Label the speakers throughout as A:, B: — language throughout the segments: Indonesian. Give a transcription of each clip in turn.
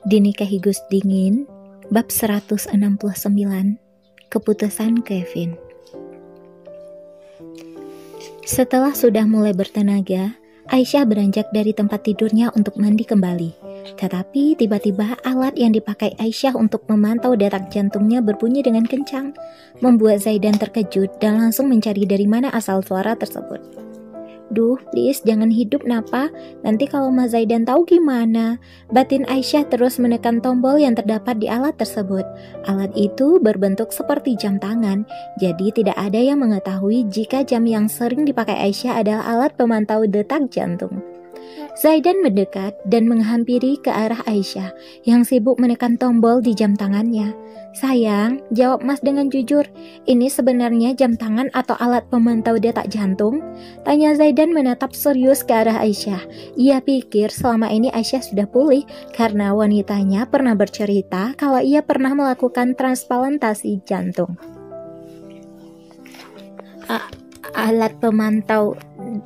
A: Dinikahi Gus Dingin, bab 169, keputusan Kevin. Setelah sudah mulai bertenaga, Aisyah beranjak dari tempat tidurnya untuk mandi kembali. Tetapi tiba-tiba alat yang dipakai Aisyah untuk memantau detak jantungnya berbunyi dengan kencang, membuat Zaidan terkejut dan langsung mencari dari mana asal suara tersebut. "Duh, please jangan hidup Napa, nanti kalau Mas Zaidan tahu gimana?" Batin Aisyah terus menekan tombol yang terdapat di alat tersebut. Alat itu berbentuk seperti jam tangan, jadi tidak ada yang mengetahui jika jam yang sering dipakai Aisyah adalah alat pemantau detak jantung. Zaidan mendekat dan menghampiri ke arah Aisyah yang sibuk menekan tombol di jam tangannya. "Sayang, jawab Mas dengan jujur, ini sebenarnya jam tangan atau alat pemantau detak jantung?" Tanya Zaidan menatap serius ke arah Aisyah. Ia pikir selama ini Aisyah sudah pulih karena wanitanya pernah bercerita kalau ia pernah melakukan transplantasi jantung. "Alat pemantau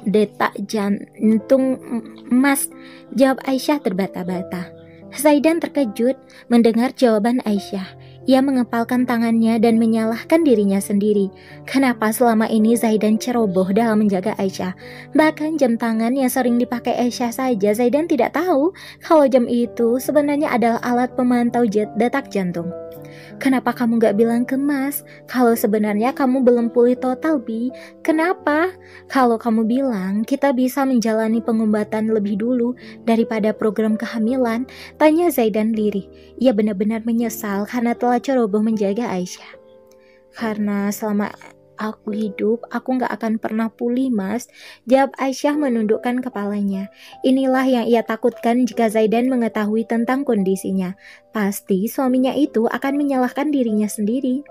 A: detak jantung, Mas," jawab Aisyah terbata-bata. Zaidan terkejut mendengar jawaban Aisyah. Ia mengepalkan tangannya dan menyalahkan dirinya sendiri. Kenapa selama ini Zaidan ceroboh dalam menjaga Aisyah? Bahkan jam tangan yang sering dipakai Aisyah saja Zaidan tidak tahu kalau jam itu sebenarnya adalah alat pemantau detak jantung. "Kenapa kamu gak bilang ke Mas kalau sebenarnya kamu belum pulih total, Bi? Kenapa? Kalau kamu bilang kita bisa menjalani pengobatan lebih dulu daripada program kehamilan," tanya Zaidan lirih. Ia benar-benar menyesal karena telah ceroboh menjaga Aisyah. "Karena selama aku hidup, aku gak akan pernah pulih, Mas," jawab Aisyah menundukkan kepalanya. Inilah yang ia takutkan jika Zaidan mengetahui tentang kondisinya. Pasti suaminya itu akan menyalahkan dirinya sendiri.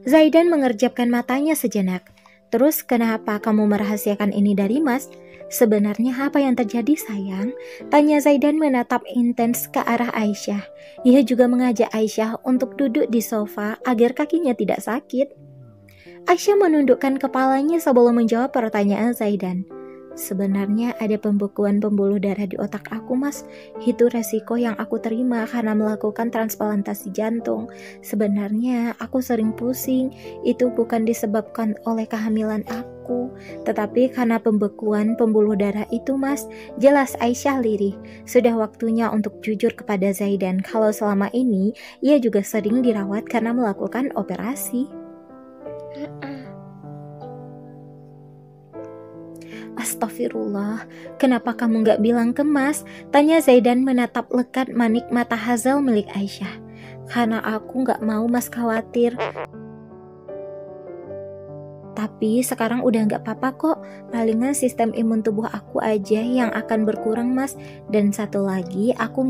A: Zaidan mengerjapkan matanya sejenak. "Terus kenapa kamu merahasiakan ini dari Mas? Sebenarnya apa yang terjadi, sayang?" tanya Zaidan menatap intens ke arah Aisyah. Ia juga mengajak Aisyah untuk duduk di sofa agar kakinya tidak sakit. Aisyah menundukkan kepalanya sebelum menjawab pertanyaan Zaidan. "Sebenarnya ada pembekuan pembuluh darah di otak aku, Mas. Itu resiko yang aku terima karena melakukan transplantasi jantung. Sebenarnya aku sering pusing. Itu bukan disebabkan oleh kehamilan aku, tetapi karena pembekuan pembuluh darah itu, Mas," jelas Aisyah lirih. Sudah waktunya untuk jujur kepada Zaidan kalau selama ini ia juga sering dirawat karena melakukan operasi. "Astagfirullah, kenapa kamu gak bilang ke Mas?" tanya Zaidan menatap lekat manik mata Hazel milik Aisyah. "Karena aku gak mau Mas khawatir. Tapi sekarang udah gak apa-apa kok, palingan sistem imun tubuh aku aja yang akan berkurang, Mas. Dan satu lagi, aku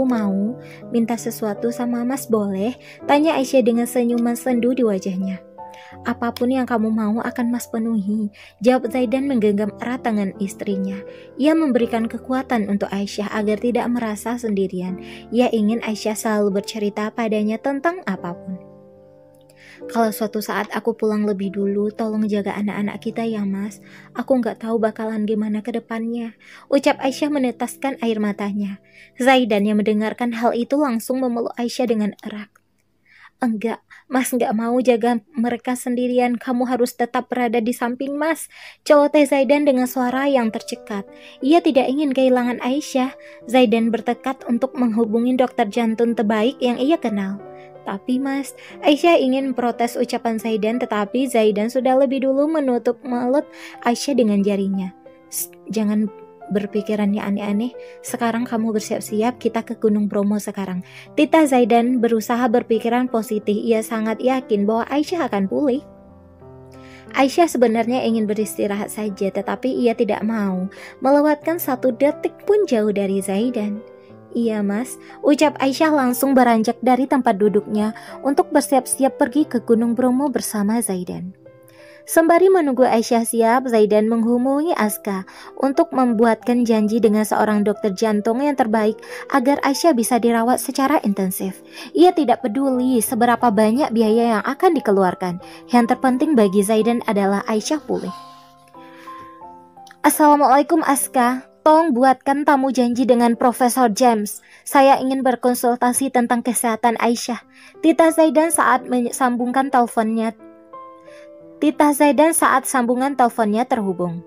A: mau minta sesuatu sama Mas, boleh?" tanya Aisyah dengan senyuman sendu di wajahnya. "Apapun yang kamu mau akan Mas penuhi," jawab Zaidan menggenggam erat tangan istrinya. Ia memberikan kekuatan untuk Aisyah agar tidak merasa sendirian. Ia ingin Aisyah selalu bercerita padanya tentang apapun. "Kalau suatu saat aku pulang lebih dulu, tolong jaga anak-anak kita ya, Mas. Aku gak tahu bakalan gimana ke depannya," ucap Aisyah meneteskan air matanya. Zaidan yang mendengarkan hal itu langsung memeluk Aisyah dengan erat. "Enggak, Mas gak mau jaga mereka sendirian. Kamu harus tetap berada di samping Mas," celoteh Zaidan dengan suara yang tercekat. Ia tidak ingin kehilangan Aisyah. Zaidan bertekad untuk menghubungi dokter jantung terbaik yang ia kenal. "Tapi Mas," Aisyah ingin memprotes ucapan Zaidan, tetapi Zaidan sudah lebih dulu menutup mulut Aisyah dengan jarinya. "Jangan berpikiran yang aneh-aneh. Sekarang kamu bersiap-siap, kita ke Gunung Bromo sekarang." Tita Zaidan berusaha berpikiran positif. Ia sangat yakin bahwa Aisyah akan pulih. Aisyah sebenarnya ingin beristirahat saja, tetapi ia tidak mau melewatkan satu detik pun jauh dari Zaidan. "Iya, Mas," ucap Aisyah langsung beranjak dari tempat duduknya untuk bersiap-siap pergi ke Gunung Bromo bersama Zaidan. Sembari menunggu Aisyah siap, Zaidan menghubungi Aska untuk membuatkan janji dengan seorang dokter jantung yang terbaik agar Aisyah bisa dirawat secara intensif. Ia tidak peduli seberapa banyak biaya yang akan dikeluarkan. Yang terpenting bagi Zaidan adalah Aisyah pulih. "Assalamualaikum Aska," Tolong buatkan tamu janji dengan Profesor James. Saya ingin berkonsultasi tentang kesehatan Aisyah. Tita Zaidan saat sambungan teleponnya terhubung.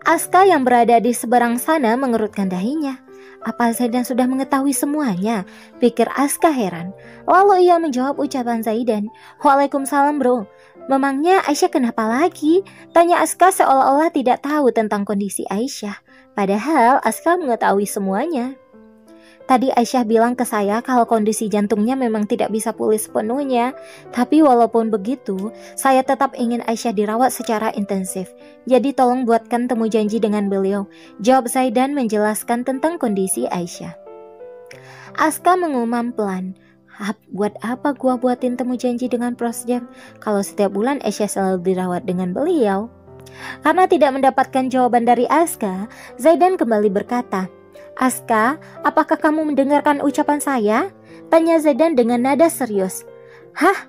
A: Aska yang berada di seberang sana mengerutkan dahinya. Apa Zaidan sudah mengetahui semuanya? Pikir Aska heran. Lalu ia menjawab ucapan Zaidan. Waalaikumsalam bro. Memangnya Aisyah kenapa lagi? Tanya Aska seolah-olah tidak tahu tentang kondisi Aisyah. Padahal Aska mengetahui semuanya. Tadi Aisyah bilang ke saya kalau kondisi jantungnya memang tidak bisa pulih sepenuhnya. Tapi walaupun begitu, saya tetap ingin Aisyah dirawat secara intensif. Jadi tolong buatkan temu janji dengan beliau. Jawab Zaidan menjelaskan tentang kondisi Aisyah. Aska mengumam pelan. Buat apa gua buatin temu janji dengan Pros Jam kalau setiap bulan Aisyah selalu dirawat dengan beliau? Karena tidak mendapatkan jawaban dari Aska, Zaidan kembali berkata, Aska, apakah kamu mendengarkan ucapan saya? Tanya Zaidan dengan nada serius. Hah?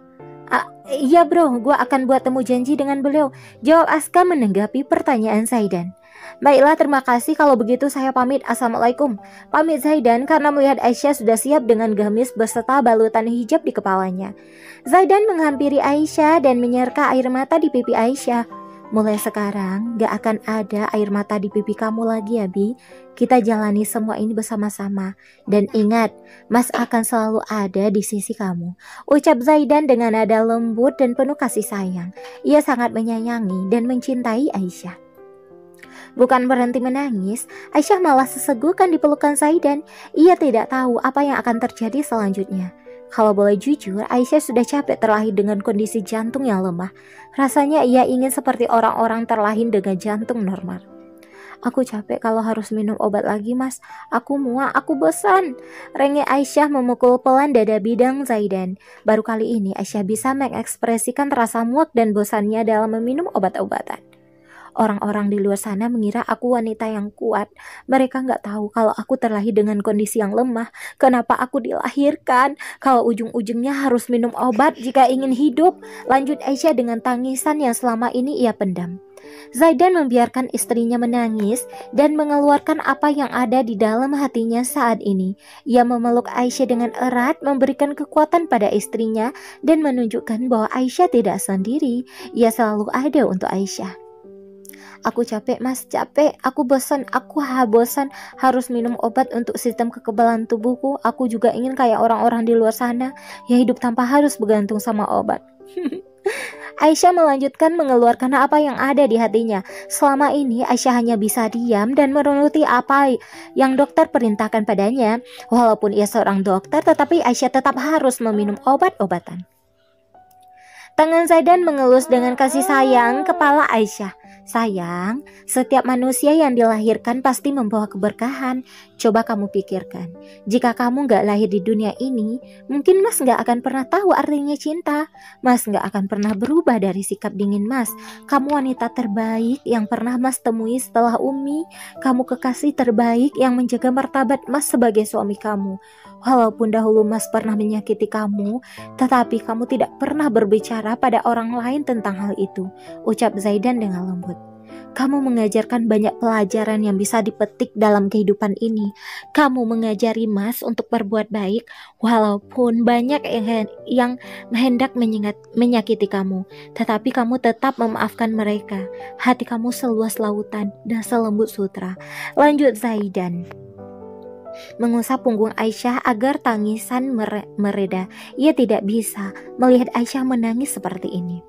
A: Iya bro, gue akan buat temu janji dengan beliau. Jawab Aska menanggapi pertanyaan Zaidan. Baiklah, terima kasih, kalau begitu saya pamit. Assalamualaikum. Pamit Zaidan karena melihat Aisyah sudah siap dengan gamis beserta balutan hijab di kepalanya. Zaidan menghampiri Aisyah dan menyerka air mata di pipi Aisyah. Mulai sekarang gak akan ada air mata di pipi kamu lagi ya Bi. Kita jalani semua ini bersama-sama. Dan ingat, Mas akan selalu ada di sisi kamu. Ucap Zaidan dengan nada lembut dan penuh kasih sayang. Ia sangat menyayangi dan mencintai Aisyah. Bukan berhenti menangis, Aisyah malah sesegukan di pelukan Zaidan. Ia tidak tahu apa yang akan terjadi selanjutnya. Kalau boleh jujur, Aisyah sudah capek terlahir dengan kondisi jantung yang lemah. Rasanya ia ingin seperti orang-orang terlahir dengan jantung normal. Aku capek kalau harus minum obat lagi mas. Aku muak, aku bosan. Rengek Aisyah memukul pelan dada bidang Zaidan. Baru kali ini Aisyah bisa mengekspresikan rasa muak dan bosannya dalam meminum obat-obatan. Orang-orang di luar sana mengira aku wanita yang kuat. Mereka gak tahu kalau aku terlahir dengan kondisi yang lemah. Kenapa aku dilahirkan? Kalau ujung-ujungnya harus minum obat jika ingin hidup. Lanjut Aisyah dengan tangisan yang selama ini ia pendam. Zaidan membiarkan istrinya menangis dan mengeluarkan apa yang ada di dalam hatinya saat ini. Ia memeluk Aisyah dengan erat, memberikan kekuatan pada istrinya dan menunjukkan bahwa Aisyah tidak sendiri. Ia selalu ada untuk Aisyah. Aku capek mas, capek, aku bosan harus minum obat untuk sistem kekebalan tubuhku. Aku juga ingin kayak orang-orang di luar sana yang hidup tanpa harus bergantung sama obat. Aisyah melanjutkan mengeluarkan apa yang ada di hatinya. Selama ini Aisyah hanya bisa diam dan menuruti apa yang dokter perintahkan padanya. Walaupun ia seorang dokter, tetapi Aisyah tetap harus meminum obat-obatan. Tangan Zaidan mengelus dengan kasih sayang kepala Aisyah. Sayang, setiap manusia yang dilahirkan pasti membawa keberkahan. Coba kamu pikirkan, jika kamu gak lahir di dunia ini, mungkin Mas gak akan pernah tahu artinya cinta. Mas gak akan pernah berubah dari sikap dingin Mas. Kamu wanita terbaik yang pernah Mas temui setelah Umi. Kamu kekasih terbaik yang menjaga martabat Mas sebagai suami kamu. Walaupun dahulu Mas pernah menyakiti kamu, tetapi kamu tidak pernah berbicara pada orang lain tentang hal itu, ucap Zaidan dengan lembut. Kamu mengajarkan banyak pelajaran yang bisa dipetik dalam kehidupan ini. Kamu mengajari Mas untuk berbuat baik, walaupun banyak yang hendak menyakiti kamu, tetapi kamu tetap memaafkan mereka. Hati kamu seluas lautan dan selembut sutra. Lanjut Zaidan mengusap punggung Aisyah agar tangisan mereda. Ia tidak bisa melihat Aisyah menangis seperti ini.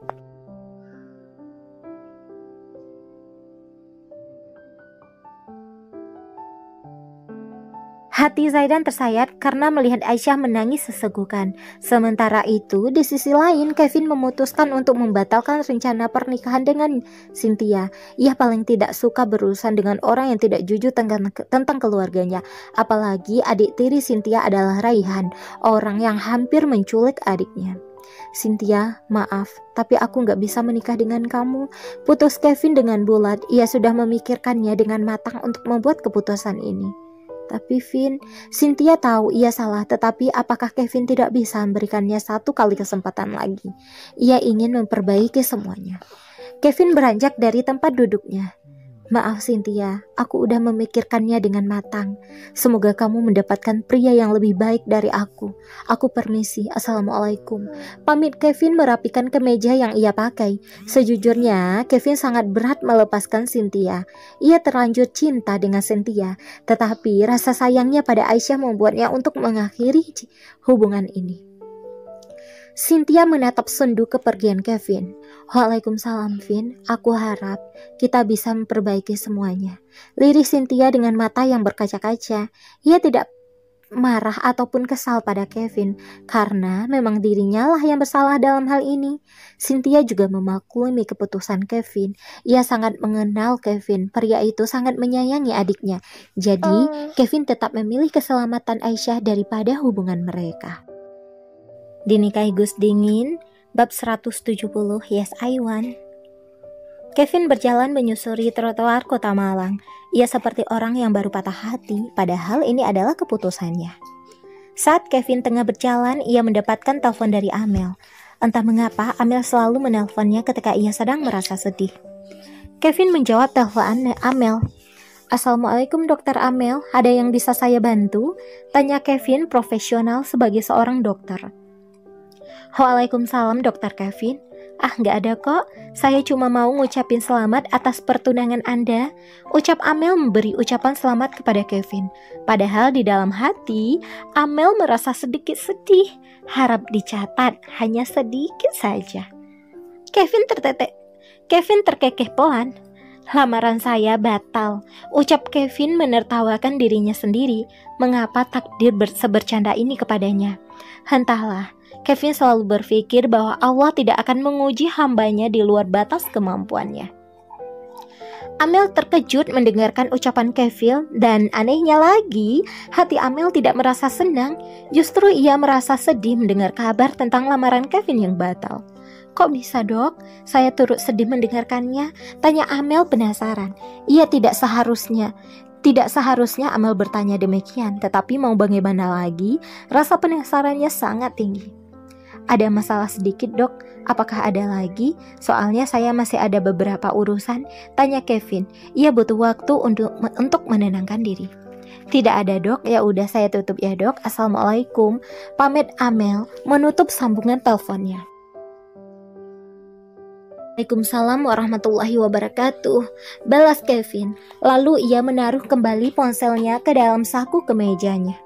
A: Hati Zaidan tersayat karena melihat Aisyah menangis sesegukan. Sementara itu, di sisi lain, Kevin memutuskan untuk membatalkan rencana pernikahan dengan Cynthia. Ia paling tidak suka berurusan dengan orang yang tidak jujur tentang keluarganya. Apalagi adik tiri Cynthia adalah Raihan, orang yang hampir menculik adiknya. Cynthia, maaf, tapi aku gak bisa menikah dengan kamu. Putus Kevin dengan bulat. Ia sudah memikirkannya dengan matang untuk membuat keputusan ini. Tapi Cynthia tahu ia salah, tetapi apakah Kevin tidak bisa memberikannya satu kali kesempatan lagi? Ia ingin memperbaiki semuanya. Kevin beranjak dari tempat duduknya. Maaf Cynthia, aku udah memikirkannya dengan matang. Semoga kamu mendapatkan pria yang lebih baik dari aku. Aku permisi, assalamualaikum. Pamit Kevin merapikan kemeja yang ia pakai. Sejujurnya, Kevin sangat berat melepaskan Cynthia. Ia terlanjur cinta dengan Cynthia, tetapi rasa sayangnya pada Aisyah membuatnya untuk mengakhiri hubungan ini. Cynthia menatap sendu kepergian Kevin. Waalaikumsalam Vin, aku harap kita bisa memperbaiki semuanya. Lirih Cynthia dengan mata yang berkaca-kaca. Ia tidak marah ataupun kesal pada Kevin karena memang dirinya lah yang bersalah dalam hal ini. Cynthia juga memaklumi keputusan Kevin. Ia sangat mengenal Kevin. Pria itu sangat menyayangi adiknya. Jadi Kevin tetap memilih keselamatan Aisyah daripada hubungan mereka. Dinikahi Gus Dingin, bab 170, Yes I Want. Kevin berjalan menyusuri trotoar kota Malang. Ia seperti orang yang baru patah hati, padahal ini adalah keputusannya. Saat Kevin tengah berjalan, ia mendapatkan telepon dari Amel. Entah mengapa, Amel selalu menelponnya ketika ia sedang merasa sedih. Kevin menjawab telepon Amel. Assalamualaikum Dokter Amel, ada yang bisa saya bantu? Tanya Kevin profesional sebagai seorang dokter. Waalaikumsalam Dokter Kevin. Nggak ada kok, saya cuma mau ngucapin selamat atas pertunangan Anda. Ucap Amel memberi ucapan selamat kepada Kevin. Padahal di dalam hati, Amel merasa sedikit sedih. Harap dicatat, hanya sedikit saja. Kevin terkekeh pelan. Lamaran saya batal. Ucap Kevin menertawakan dirinya sendiri. Mengapa takdir sebercanda ini kepadanya? Entahlah. Kevin selalu berpikir bahwa Allah tidak akan menguji hambanya di luar batas kemampuannya. Amel terkejut mendengarkan ucapan Kevin dan anehnya lagi, hati Amel tidak merasa senang. Justru ia merasa sedih mendengar kabar tentang lamaran Kevin yang batal. Kok bisa dok? Saya turut sedih mendengarkannya, tanya Amel penasaran. Tidak seharusnya Amel bertanya demikian, tetapi mau bagaimana lagi, rasa penasarannya sangat tinggi. Ada masalah sedikit dok, apakah ada lagi? Soalnya saya masih ada beberapa urusan, tanya Kevin. Ia butuh waktu untuk menenangkan diri. Tidak ada dok, ya udah saya tutup ya dok, assalamualaikum. Pamit Amel menutup sambungan teleponnya. Waalaikumsalam warahmatullahi wabarakatuh, balas Kevin. Lalu ia menaruh kembali ponselnya ke dalam saku kemejanya.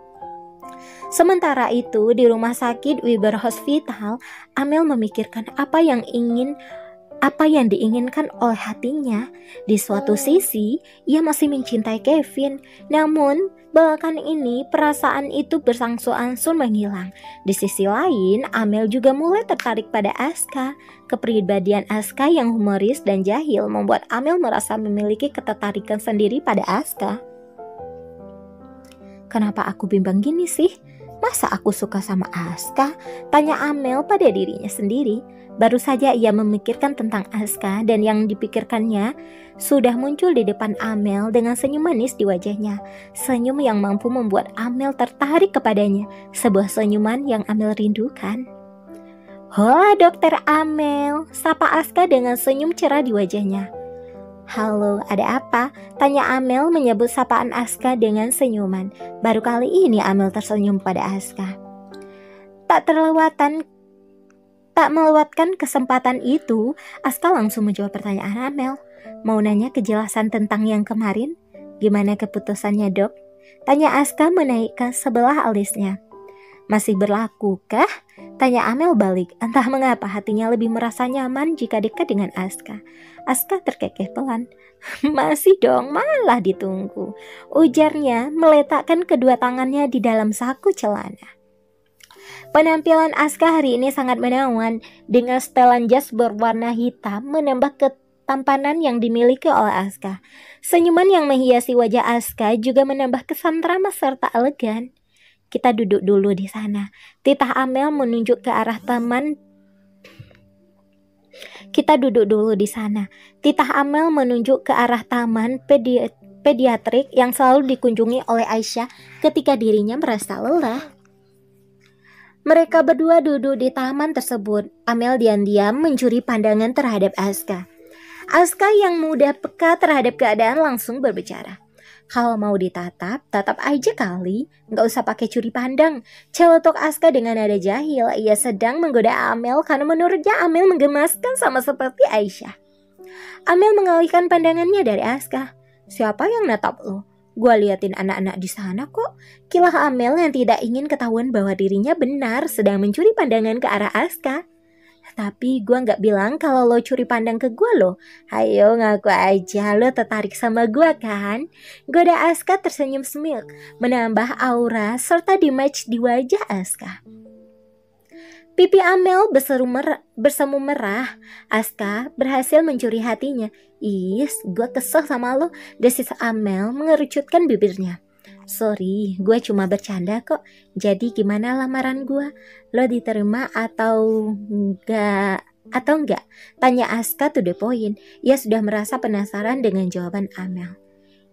A: Sementara itu di rumah sakit Wiber Hospital, Amel memikirkan apa yang diinginkan oleh hatinya. Di suatu sisi, ia masih mencintai Kevin, namun belakangan ini perasaan itu berangsur-angsur menghilang. Di sisi lain, Amel juga mulai tertarik pada Aska. Kepribadian Aska yang humoris dan jahil membuat Amel merasa memiliki ketertarikan sendiri pada Aska. Kenapa aku bimbang gini sih? Masa aku suka sama Aska? Tanya Amel pada dirinya sendiri. Baru saja ia memikirkan tentang Aska dan yang dipikirkannya sudah muncul di depan Amel dengan senyum manis di wajahnya. Senyum yang mampu membuat Amel tertarik kepadanya. Sebuah senyuman yang Amel rindukan. Hola Dokter Amel, sapa Aska dengan senyum cerah di wajahnya. Halo, ada apa? Tanya Amel menyebut sapaan Aska dengan senyuman. Baru kali ini Amel tersenyum pada Aska. Tak melewatkan kesempatan itu, Aska langsung menjawab pertanyaan Amel. Mau nanya kejelasan tentang yang kemarin? Gimana keputusannya dok? Tanya Aska menaikkan sebelah alisnya. Masih berlaku kah? Tanya Amel balik. Entah mengapa hatinya lebih merasa nyaman jika dekat dengan Aska. Aska terkekeh pelan. Masih dong, malah ditunggu. Ujarnya meletakkan kedua tangannya di dalam saku celana. Penampilan Aska hari ini sangat menawan. Dengan setelan jas berwarna hitam menambah ketampanan yang dimiliki oleh Aska. Senyuman yang menghiasi wajah Aska juga menambah kesan ramah serta elegan. Kita duduk dulu di sana. Titah Amel menunjuk ke arah taman. Titah Amel menunjuk ke arah taman pediatrik yang selalu dikunjungi oleh Aisyah ketika dirinya merasa lelah. Mereka berdua duduk di taman tersebut. Amel diam-diam mencuri pandangan terhadap Aska. Aska yang mudah peka terhadap keadaan langsung berbicara. Kalau mau ditatap, tatap aja kali. Nggak usah pakai curi pandang. Celetuk Aska dengan nada jahil. Ia sedang menggoda Amel karena menurutnya Amel menggemaskan sama seperti Aisyah. Amel mengalihkan pandangannya dari Aska. Siapa yang natap lo? Gua liatin anak-anak di sana kok. Kilah Amel yang tidak ingin ketahuan bahwa dirinya benar sedang mencuri pandangan ke arah Aska. Tapi gue gak bilang kalau lo curi pandang ke gue loh. Ayo ngaku aja lo tertarik sama gue kan? Goda Aska tersenyum semil, menambah aura serta di-match di wajah Aska. Pipi Amel bersemu merah. Aska berhasil mencuri hatinya. Is, gue kesel sama lo, desis Amel mengerucutkan bibirnya. Sorry, gue cuma bercanda kok. Jadi gimana lamaran gue? Lo diterima atau enggak? Tanya Aska to the point. Ia sudah merasa penasaran dengan jawaban Amel.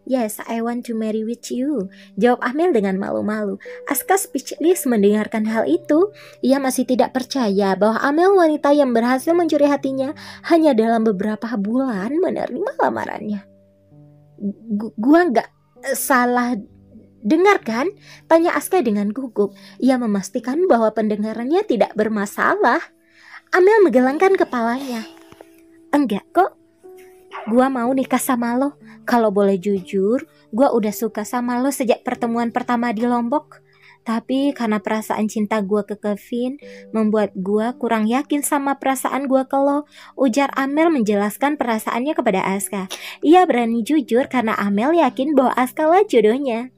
A: Yes, I want to marry with you, jawab Amel dengan malu-malu. Aska speechless mendengarkan hal itu. Ia masih tidak percaya bahwa Amel wanita yang berhasil mencuri hatinya hanya dalam beberapa bulan menerima lamarannya. Gua nggak salah dengar kan? Tanya Aska dengan gugup. Ia memastikan bahwa pendengarannya tidak bermasalah. Amel menggelengkan kepalanya. Enggak kok. Gua mau nikah sama lo. Kalau boleh jujur, gua udah suka sama lo sejak pertemuan pertama di Lombok. Tapi karena perasaan cinta gua ke Kevin membuat gua kurang yakin sama perasaan gua ke lo, ujar Amel menjelaskan perasaannya kepada Aska. Ia berani jujur karena Amel yakin bahwa Aska lah jodohnya.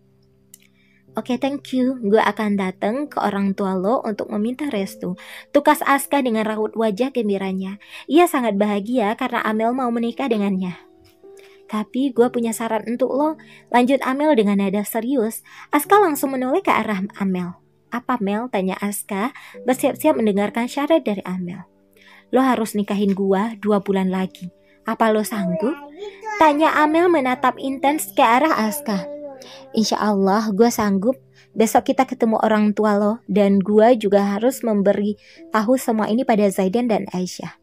A: Oke, thank you. Gue akan datang ke orang tua lo untuk meminta restu. Tukas Aska dengan raut wajah gembiranya. Ia sangat bahagia karena Amel mau menikah dengannya. Tapi gue punya saran untuk lo, lanjut Amel dengan nada serius. Aska langsung menoleh ke arah Amel. Apa Mel? Tanya Aska, bersiap-siap mendengarkan syarat dari Amel. Lo harus nikahin gue 2 bulan lagi. Apa lo sanggup? Tanya Amel menatap intens ke arah Aska. Insya Allah gue sanggup. Besok kita ketemu orang tua lo. Dan gue juga harus memberi tahu semua ini pada Zaidan dan Aisyah.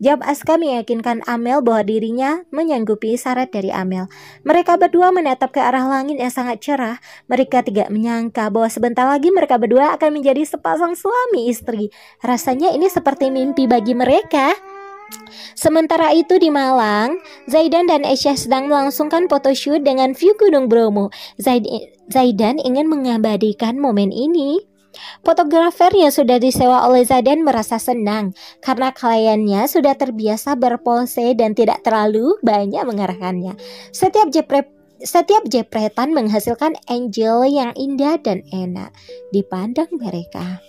A: Jawab Aska meyakinkan Amel bahwa dirinya menyanggupi syarat dari Amel. Mereka berdua menatap ke arah langit yang sangat cerah. Mereka tidak menyangka bahwa sebentar lagi mereka berdua akan menjadi sepasang suami istri. Rasanya ini seperti mimpi bagi mereka. Sementara itu di Malang, Zaidan dan Aisyah sedang melangsungkan photoshoot dengan view Gunung Bromo. Zaidan ingin mengabadikan momen ini. Fotografer yang sudah disewa oleh Zaidan merasa senang karena kliennya sudah terbiasa berpose dan tidak terlalu banyak mengarahkannya. Setiap jepretan menghasilkan angel yang indah dan enak dipandang mereka.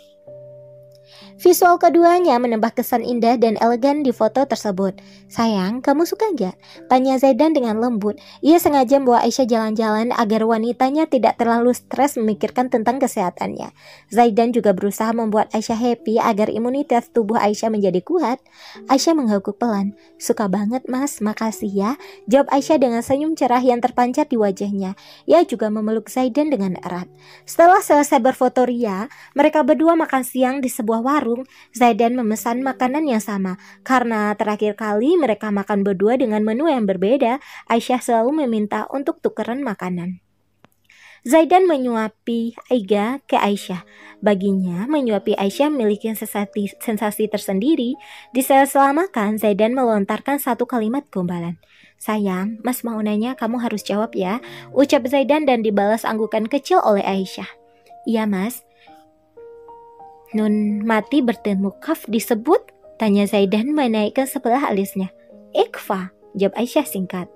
A: Visual keduanya menambah kesan indah dan elegan di foto tersebut. Sayang, kamu suka gak? Tanya Zaidan dengan lembut. Ia sengaja membawa Aisyah jalan-jalan agar wanitanya tidak terlalu stres memikirkan tentang kesehatannya. Zaidan juga berusaha membuat Aisyah happy agar imunitas tubuh Aisyah menjadi kuat. Aisyah menghukuk pelan. Suka banget mas, makasih ya. Jawab Aisyah dengan senyum cerah yang terpancar di wajahnya. Ia juga memeluk Zaidan dengan erat. Setelah selesai berfoto ria, mereka berdua makan siang di sebuah warung. Zaidan memesan makanan yang sama. Karena terakhir kali mereka makan berdua dengan menu yang berbeda, Aisyah selalu meminta untuk tukeran makanan. Zaidan menyuapi Aiga ke Aisyah. Baginya, menyuapi Aisyah memiliki sensasi tersendiri. Di sela-sela makan, Zaidan melontarkan satu kalimat gombalan. Sayang, mas mau nanya, kamu harus jawab ya, ucap Zaidan dan dibalas anggukan kecil oleh Aisyah. Iya mas. Nun mati bertemu kaf disebut? Tanya Zaidan menaikkan sebelah alisnya. Ikfa, jawab Aisyah singkat.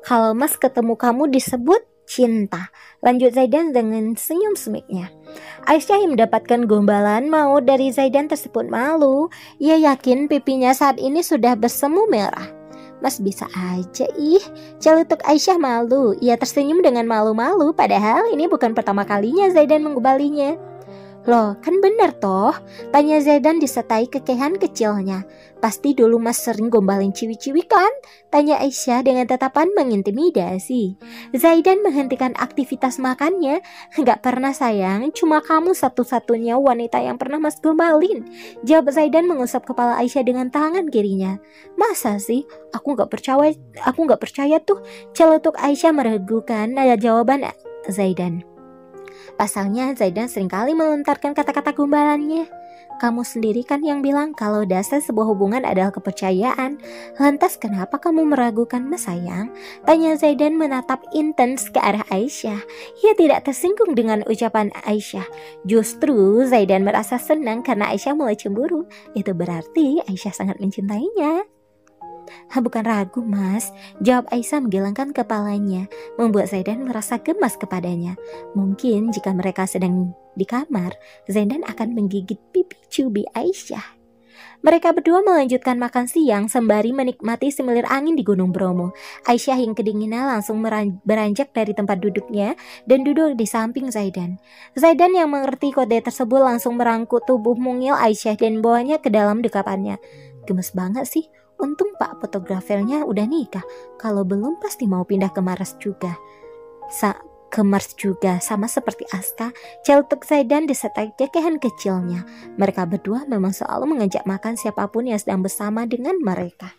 A: Kalau mas ketemu kamu disebut cinta, lanjut Zaidan dengan senyum semiknya. Aisyah yang mendapatkan gombalan maut dari Zaidan tersebut malu. Ia yakin pipinya saat ini sudah bersemu merah. Mas bisa aja celetuk Aisyah malu. Ia tersenyum dengan malu-malu, padahal ini bukan pertama kalinya Zaidan menggobalinya. Loh, kan bener toh? Tanya Zaidan disertai kekehan kecilnya. Pasti dulu Mas sering gombalin ciwi-ciwi kan? Tanya Aisyah dengan tatapan mengintimidasi. Zaidan menghentikan aktivitas makannya. Gak pernah sayang, cuma kamu satu-satunya wanita yang pernah Mas gombalin. Jawab Zaidan mengusap kepala Aisyah dengan tangan kirinya. Masa sih? Aku gak percaya tuh. Celetuk Aisyah meragukan nada jawaban Zaidan. Pasalnya Zaidan seringkali melontarkan kata-kata gombalannya. Kamu sendiri kan yang bilang kalau dasar sebuah hubungan adalah kepercayaan. Lantas kenapa kamu meragukan Mas sayang? Tanya Zaidan menatap intens ke arah Aisyah. Ia tidak tersinggung dengan ucapan Aisyah. Justru Zaidan merasa senang karena Aisyah mulai cemburu. Itu berarti Aisyah sangat mencintainya. Bukan ragu Mas, jawab Aisyah menggelengkan kepalanya, membuat Zaidan merasa gemas kepadanya. Mungkin jika mereka sedang di kamar, Zaidan akan menggigit pipi cubi Aisyah. Mereka berdua melanjutkan makan siang sembari menikmati semilir angin di Gunung Bromo. Aisyah yang kedinginan langsung beranjak dari tempat duduknya dan duduk di samping Zaidan. Zaidan yang mengerti kode tersebut langsung merangkul tubuh mungil Aisyah dan bawanya ke dalam dekapannya. Gemes banget sih. Untung Pak fotografernya udah nikah. Kalau belum pasti mau pindah ke Mars juga. Sama seperti Aska, celetuk Zaidan disertai kekehan kecilnya. Mereka berdua memang selalu mengajak makan siapapun yang sedang bersama dengan mereka.